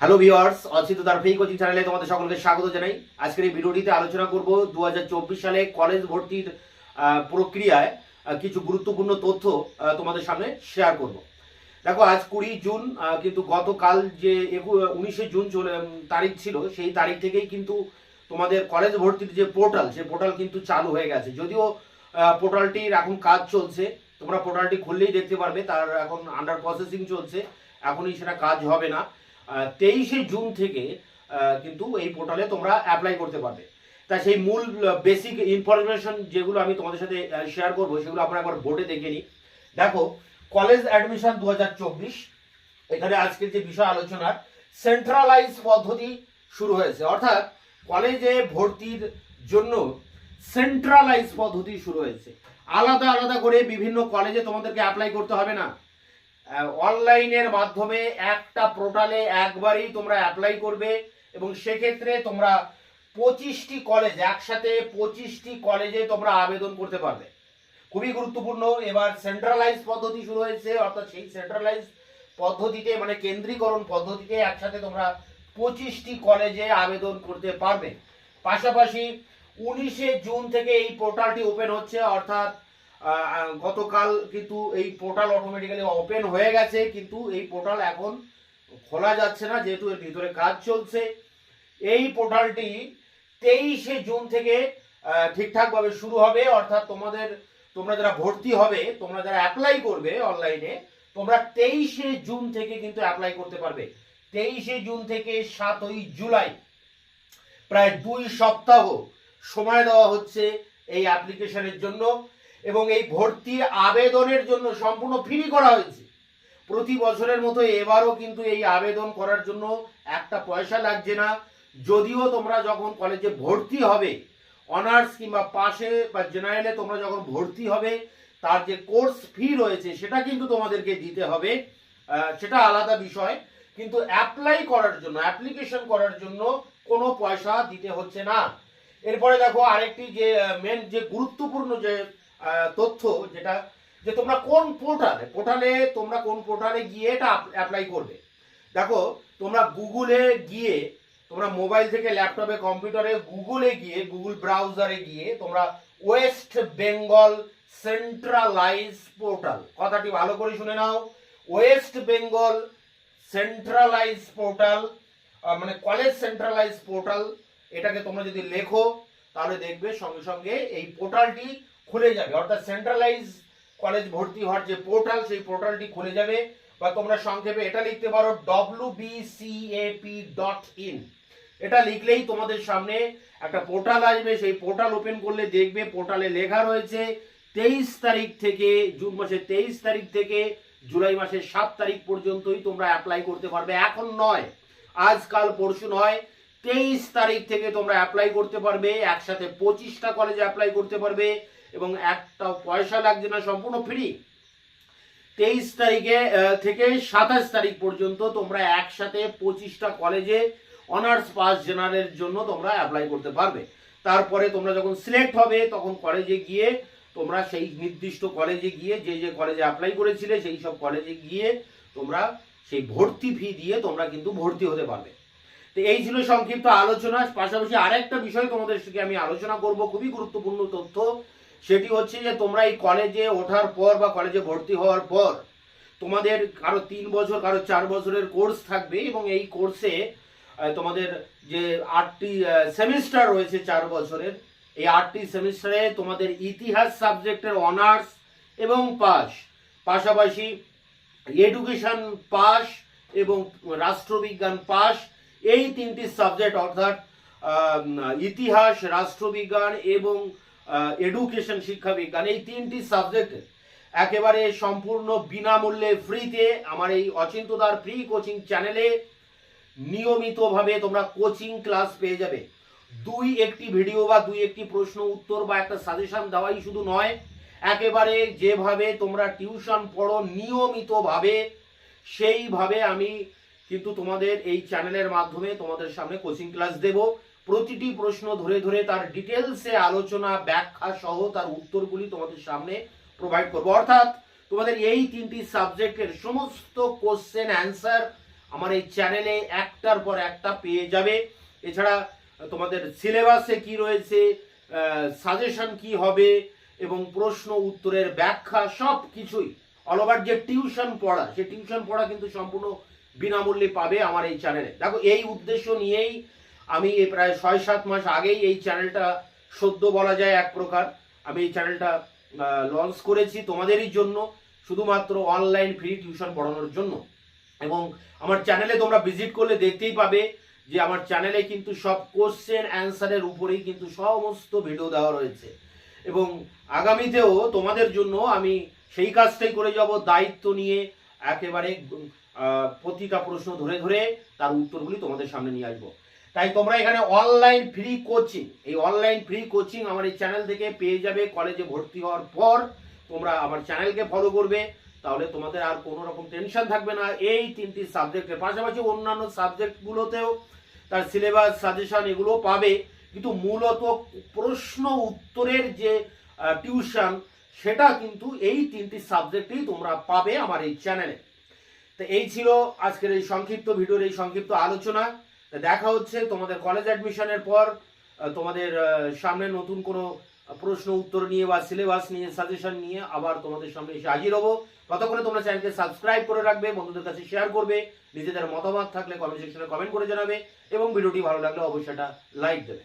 Hello viewers, Achinta তারফেই coaching চ্যানেলে তোমাদের সকলকে স্বাগত জানাই। আজকের এই ভিডিওটিতে আলোচনা করব 2024 সালে কলেজ ভর্তির প্রক্রিয়ায় কিছু গুরুত্বপূর্ণ তথ্য তোমাদের সামনে শেয়ার করব। দেখো, আজ 20 জুন, কিন্তু গতকাল যে 19শে জুন তারিখ ছিল, সেই তারিখ থেকেই কিন্তু তোমাদের কলেজ ভর্তির যে পোর্টাল, সেই পোর্টাল কিন্তু চালু হয়ে গেছে। যদিও পোর্টালটির এখন কাজ চলছে, তোমরা পোর্টালটি খুললেই দেখতে পারবে তার এখন আন্ডার প্রসেসিং চলছে, এখনই সেটা কাজ হবে না। 23শে জুন থেকে কিন্তু এই পোর্টালে তোমরা অ্যাপ্লাই করতে পারবে। তা সেই মূল বেসিক ইনফরমেশন যেগুলো আমি তোমাদের সাথে শেয়ার করবো, সেগুলো আমরা একবার বোর্ডে দেখে নিই। দেখো, কলেজ অ্যাডমিশন 2024, এখানে আজকের যে বিষয় আলোচনার সেন্ট্রালাইজ পদ্ধতি শুরু হয়েছে, অর্থাৎ কলেজে ভর্তির জন্য সেন্ট্রালাইজ পদ্ধতি শুরু হয়েছে। আলাদা আলাদা করে বিভিন্ন কলেজে তোমাদেরকে অ্যাপ্লাই করতে হবে না, অনলাইনের মাধ্যমে একটা পোর্টালে একবারই তোমরা অ্যাপ্লাই করবে এবং সেক্ষেত্রে তোমরা 25টি কলেজ, একসাথে 25টি কলেজে তোমরা আবেদন করতে পারবে। খুবই গুরুত্বপূর্ণ। এবার সেন্ট্রালাইজ পদ্ধতি শুরু হয়েছে, অর্থাৎ সেই সেন্ট্রালাইজ পদ্ধতিতে, মানে কেন্দ্রীকরণ পদ্ধতিতে একসাথে তোমরা 25টি কলেজে আবেদন করতে পারবে। পাশাপাশি 19শে জুন থেকে এই পোর্টালটি ওপেন হচ্ছে, অর্থাৎ গতকাল কিন্তু এই পোর্টাল অটোমেটিক্যালি ওপেন হয়ে গেছে, কিন্তু এই পোর্টাল এখন খোলা যাচ্ছে না যেহেতু এর ভিতরে কাজ চলছে। এই পোর্টালটি 23শে জুন থেকে ঠিকঠাকভাবে শুরু হবে, অর্থাৎ তোমরা যারা ভর্তি হবে, তোমরা যারা অ্যাপ্লাই করবে অনলাইনে, তোমরা 23শে জুন থেকে কিন্তু অ্যাপ্লাই করতে পারবে। 23শে জুন থেকে 7ই জুলাই, প্রায় 2 সপ্তাহ সময় দেওয়া হচ্ছে এই অ্যাপ্লিকেশনের জন্য। এবং এই ভর্তি আবেদনের জন্য সম্পূর্ণ ফ্রি করা হয়েছে। প্রতি বছরের মতো এবারও কিন্তু এই আবেদন করার জন্য একটা পয়সা লাগছে না। যদিও তোমরা যখন কলেজে ভর্তি হবে, অনার্স কিংবা পাশে বা জেনারেলে তোমরা যখন ভর্তি হবে, তার যে কোর্স ফি রয়েছে সেটা কিন্তু তোমাদেরকে দিতে হবে, সেটা আলাদা বিষয়। কিন্তু অ্যাপ্লাই করার জন্য, অ্যাপ্লিকেশন করার জন্য কোনো পয়সা দিতে হচ্ছে না। এরপরে দেখো, আরেকটি যে মেন যে গুরুত্বপূর্ণ যে তথ্য, যেটা যে তোমরা কোন পোর্টালে গিয়ে এটা অ্যাপ্লাই করবে। দেখো, তোমরা গুগলে গিয়ে, তোমরা মোবাইল থেকে ল্যাপটপে কম্পিউটারে গুগলে গিয়ে, গুগল ব্রাউজারে গিয়ে তোমরা ওয়েস্ট বেঙ্গল সেন্ট্রালাইজ পোর্টাল, কথাটি ভালো করে শুনে নাও, ওয়েস্ট বেঙ্গল সেন্ট্রালাইজ পোর্টাল, মানে কলেজ সেন্ট্রালাইজ পোর্টাল, এটাকে তোমরা যদি লেখো তাহলে দেখবে সঙ্গে সঙ্গে এই পোর্টালটি খুলে যাবে, অর্থাৎ সেন্ট্রালাইজ কলেজ ভর্তি হওয়ার যে পোর্টাল, সেই পোর্টালটি খুলে যাবে। বা তোমরা সংক্ষেপে এটা লিখতে পারো wbcap.in, এটা লিখলেই তোমাদের সামনে একটা পোর্টাল আসবে। সেই পোর্টাল ওপেন করলে দেখবে পোর্টালে লেখা রয়েছে 23 তারিখ থেকে, জুন মাসের 23 তারিখ থেকে জুলাই মাসের 7 তারিখ পর্যন্তই তোমরা অ্যাপ্লাই করতে পারবে। এখন নয়, আজকাল পরশু নয়, 23 তারিখ থেকে তোমরা অ্যাপ্লাই করতে পারবে। একসাথে 25টা কলেজে অ্যাপ্লাই করতে পারবে এবং একটা পয়সা লাগছে না, সম্পূর্ণ ফ্রি। 23 তারিখে থেকে 27 তারিখ পর্যন্ত তোমরা একসাথে 25টা কলেজে অনার্স পাস জেনারেলের জন্য তোমরা অ্যাপ্লাই করতে পারবে। তারপরে তোমরা যখন সিলেক্ট হবে, তখন কলেজে গিয়ে তোমরা সেই নির্দিষ্ট কলেজে গিয়ে, যে কলেজে অ্যাপ্লাই করেছিলে সেই সব কলেজে গিয়ে তোমরা সেই ভর্তি ফি দিয়ে তোমরা কিন্তু ভর্তি হতে পারবে। তো এই ছিল সংক্ষিপ্ত আলোচনা। পাশাপাশি আরেকটা বিষয় তোমাদের সাথে আমি আলোচনা করব, খুবই গুরুত্বপূর্ণ তথ্য। সেটি হচ্ছে যে তোমরা এই কলেজে ওঠার পর বা কলেজে ভর্তি হওয়ার পর তোমাদের কারো 3 বছর, কারো 4 বছরের কোর্স থাকবে এবং এই কোর্সে তোমাদের যে 8টি সেমিস্টার রয়েছে 4 বছরের, এই 8টি সেমিস্টারে তোমাদের ইতিহাস সাবজেক্টের অনার্স এবং পাস, পাশাপাশি এডুকেশন পাস এবং রাষ্ট্রবিজ্ঞান পাস, এই 3টি সাবজেক্ট, অর্থাৎ ইতিহাস, রাষ্ট্রবিজ্ঞান এবং এডুকেশন শিক্ষা বিজ্ঞান, এই 3টি সাবজেক্ট একেবারে সম্পূর্ণ বিনামূল্যে ফ্রিতে আমার এই অচিন্তদার ফ্রি কোচিং চ্যানেলে নিয়মিতভাবে তোমরা কোচিং ক্লাস পেয়ে যাবে। 2-1টি ভিডিও বা 2-1টি প্রশ্ন উত্তর বা একটা সাজেশন দেওয়াই শুধু নয়, একেবারে যেভাবে তোমরা টিউশন পড়ো নিয়মিতভাবে, সেইভাবে আমি কিন্তু তোমাদের এই চ্যানেলের মাধ্যমে তোমাদের সামনে কোচিং ক্লাস দেব। প্রতিটি প্রশ্ন ধরে ধরে তার ডিটেলসে আলোচনা, ব্যাখ্যা সহ তার উত্তরগুলি তোমাদের সামনে প্রোভাইড করব। অর্থাৎ তোমাদের এই 3টি সাবজেক্টের সমস্ত কোশ্চেন অ্যান্সার আমার এই চ্যানেলে একটার পর একটা পেয়ে যাবে। এছাড়া তোমাদের সিলেবাসে কি রয়েছে, সাজেশন কি হবে এবং প্রশ্ন উত্তরের ব্যাখ্যা সব কিছুই অল ওভার যে টিউশন পড়া, সেই টিউশন পড়া কিন্তু সম্পূর্ণ বিনামূল্যে পাবে আমার এই চ্যানেলে। দেখো, এই উদ্দেশ্য নিয়েই আমি এই প্রায় 6-7 মাস আগেই এই চ্যানেলটা সদ্য বলা যায় এক প্রকার আমি এই চ্যানেলটা লঞ্চ করেছি তোমাদেরই জন্য, শুধুমাত্র অনলাইন ফ্রি টিউশন পড়ানোর জন্য। এবং আমার চ্যানেলে তোমরা ভিজিট করলে দেখতেই পাবে যে আমার চ্যানেলে কিন্তু সব কোশ্চেন অ্যান্সারের উপরেই কিন্তু সমস্ত ভিডিও দেওয়া রয়েছে। এবং আগামীতেও তোমাদের জন্য আমি সেই কাজটাই করে যাব, দায়িত্ব নিয়ে একেবারে প্রতিটা প্রশ্ন ধরে ধরে তার উত্তরগুলি তোমাদের সামনে নিয়ে আসবো। তাই তোমরা এখানে অনলাইন ফ্রি কোচিং, এই অনলাইন ফ্রি কোচিং আমার এই চ্যানেল থেকে পেয়ে যাবে। কলেজে ভর্তি হওয়ার পর তোমরা আমার চ্যানেলকে ফলো করবে, তাহলে তোমাদের আর কোনো রকম টেনশন থাকবে না। এই 3টি সাবজেক্টের পাশাপাশি অন্যান্য সাবজেক্টগুলোতেও তার সিলেবাস, সাজেশন এগুলো পাবে, কিন্তু মূলত প্রশ্ন উত্তরের যে টিউশন সেটা কিন্তু এই 3টি সাবজেক্টেই তোমরা পাবে আমার এই চ্যানেলে। তো এই ছিল আজকের এই সংক্ষিপ্ত ভিডিওর এই সংক্ষিপ্ত আলোচনা। দেখা হচ্ছে তোমাদের কলেজ অ্যাডমিশনের পর তোমাদের সামনে নতুন কোনো প্রশ্ন উত্তর নিয়ে বা সিলেবাস নিয়ে, সাজেশন নিয়ে আবার তোমাদের সামনে এসে হাজির হবো। ততক্ষণে তোমরা চ্যানেলকে সাবস্ক্রাইব করে রাখবে, বন্ধুদের কাছে শেয়ার করবে, নিজেদের মতামত থাকলে কমেন্ট সেকশনে কমেন্ট করে জানাবে এবং ভিডিওটি ভালো লাগলে অবশ্যই একটা লাইক দেবে।